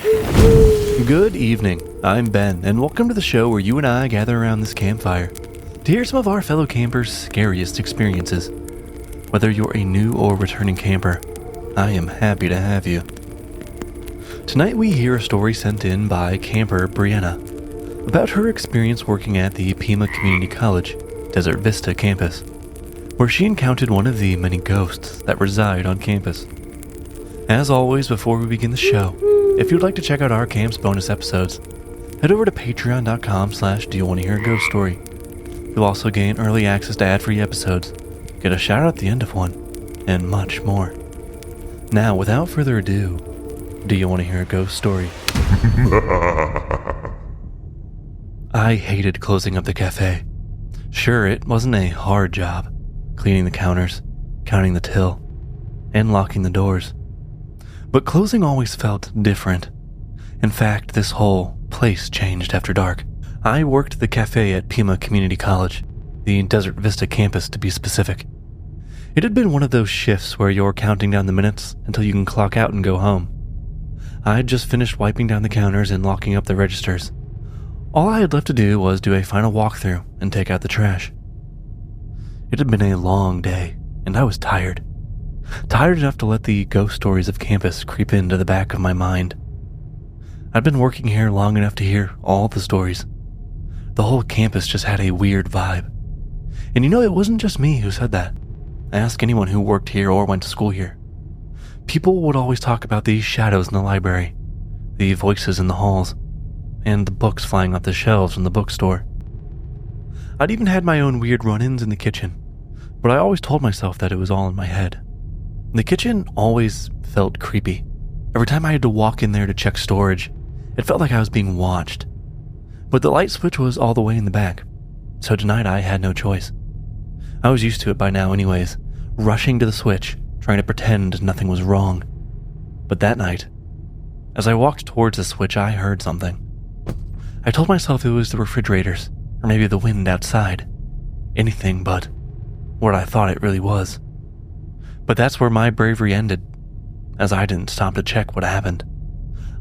Good evening, I'm Ben, and welcome to the show where you and I gather around this campfire to hear some of our fellow campers' scariest experiences. Whether you're a new or returning camper, I am happy to have you. Tonight we hear a story sent in by camper Breana about her experience working at the Pima Community College, Desert Vista campus, where she encountered one of the many ghosts that reside on campus. As always, before we begin the show, if you'd like to check out our camp's bonus episodes, head over to patreon.com/doyouwannahearaghost-story. You'll also gain early access to ad-free episodes, get a shout out at the end of one, and much more. Now, without further ado, do you want to hear a ghost story? I hated closing up the cafe. Sure, it wasn't a hard job, cleaning the counters, counting the till, and locking the doors. But closing always felt different. In fact, this whole place changed after dark. I worked the cafe at Pima Community College, the Desert Vista campus to be specific. It had been one of those shifts where you're counting down the minutes until you can clock out and go home. I'd just finished wiping down the counters and locking up the registers. All I had left to do was do a final walkthrough and take out the trash. It had been a long day, and I was tired. Tired enough to let the ghost stories of campus creep into the back of my mind. I'd been working here long enough to hear all the stories. The whole campus just had a weird vibe. And it wasn't just me who said that. Ask anyone who worked here or went to school here. People would always talk about the shadows in the library, the voices in the halls, and the books flying off the shelves in the bookstore. I'd even had my own weird run-ins in the kitchen, but I always told myself that it was all in my head. The kitchen always felt creepy. Every time I had to walk in there to check storage, it felt like I was being watched. But the light switch was all the way in the back, so tonight I had no choice. I was used to it by now anyways, rushing to the switch, trying to pretend nothing was wrong. But that night, as I walked towards the switch, I heard something. I told myself it was the refrigerators, or maybe the wind outside. Anything but what I thought it really was. But that's where my bravery ended, as I didn't stop to check what happened.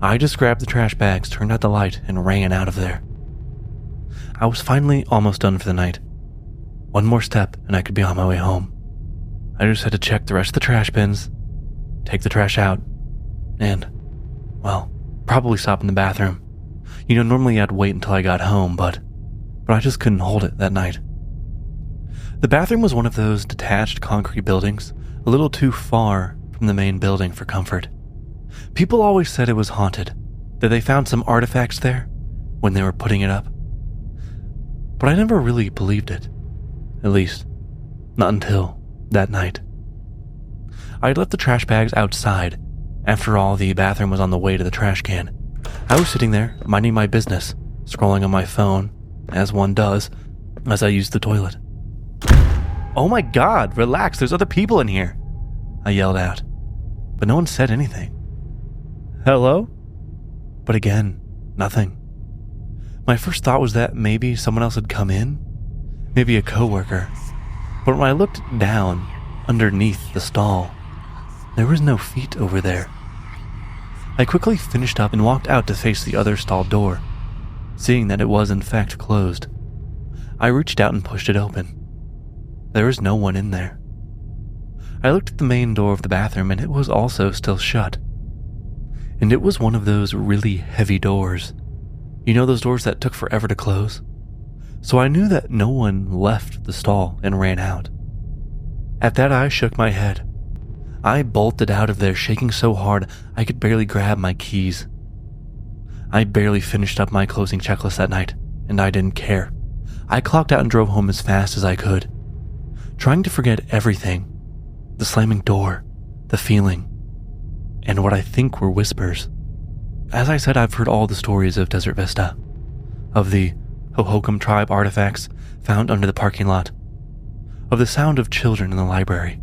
I just grabbed the trash bags, turned out the light, and ran out of there. I was finally almost done for the night. One more step and I could be on my way home. I just had to check the rest of the trash bins, take the trash out, and, probably stop in the bathroom. Normally I'd wait until I got home, but I just couldn't hold it that night. The bathroom was one of those detached concrete buildings, a little too far from the main building for comfort. People always said it was haunted, that they found some artifacts there when they were putting it up. But I never really believed it. At least, not until that night. I had left the trash bags outside. After all, the bathroom was on the way to the trash can. I was sitting there, minding my business, scrolling on my phone, as one does, as I used the toilet. "Oh my God, relax, there's other people in here," I yelled out, but no one said anything. "Hello?" But again, nothing. My first thought was that maybe someone else had come in, maybe a coworker. But when I looked down, underneath the stall, there was no feet over there. I quickly finished up and walked out to face the other stall door, seeing that it was in fact closed. I reached out and pushed it open. There was no one in there. I looked at the main door of the bathroom and it was also still shut. And it was one of those really heavy doors. Those doors that took forever to close? So I knew that no one left the stall and ran out. At that, I shook my head. I bolted out of there, shaking so hard I could barely grab my keys. I barely finished up my closing checklist that night, and I didn't care. I clocked out and drove home as fast as I could, trying to forget everything. The slamming door, the feeling, and what I think were whispers. As I said, I've heard all the stories of Desert Vista, of the Hohokam tribe artifacts found under the parking lot, of the sound of children in the library,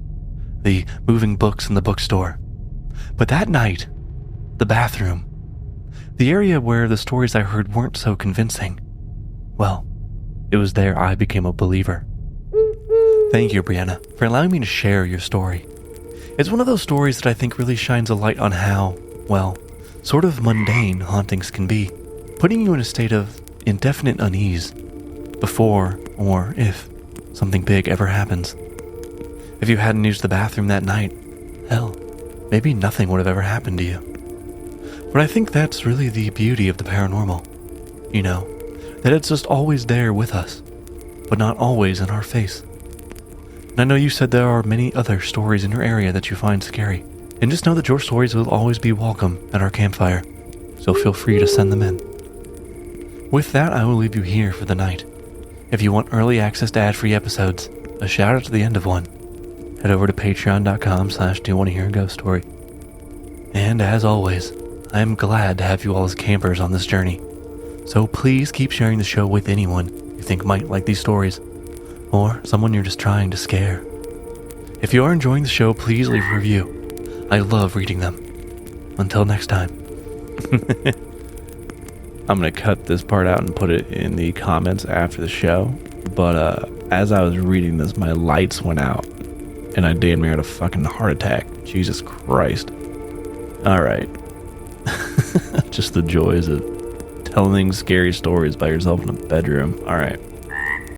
the moving books in the bookstore. But that night, the bathroom, the area where the stories I heard weren't so convincing, it was there I became a believer. Thank you, Breana, for allowing me to share your story. It's one of those stories that I think really shines a light on how, sort of mundane hauntings can be, putting you in a state of indefinite unease before or if something big ever happens. If you hadn't used the bathroom that night, hell, maybe nothing would have ever happened to you. But I think that's really the beauty of the paranormal. You know, that it's just always there with us, but not always in our face. And I know you said there are many other stories in your area that you find scary, and just know that your stories will always be welcome at our campfire, so feel free to send them in. With that, I will leave you here for the night. If you want early access to ad-free episodes, a shout out to the end of one, head over to patreon.com/do-you-wanna-hear-a-ghost-story. And as always, I am glad to have you all as campers on this journey. So please keep sharing the show with anyone you think might like these stories, or someone you're just trying to scare. If you are enjoying the show, please leave a review. I love reading them. Until next time. I'm going to cut this part out and put it in the comments after the show. But as I was reading this, my lights went out. And I damn near had a fucking heart attack. Jesus Christ. Alright. Just the joys of telling scary stories by yourself in a bedroom. Alright.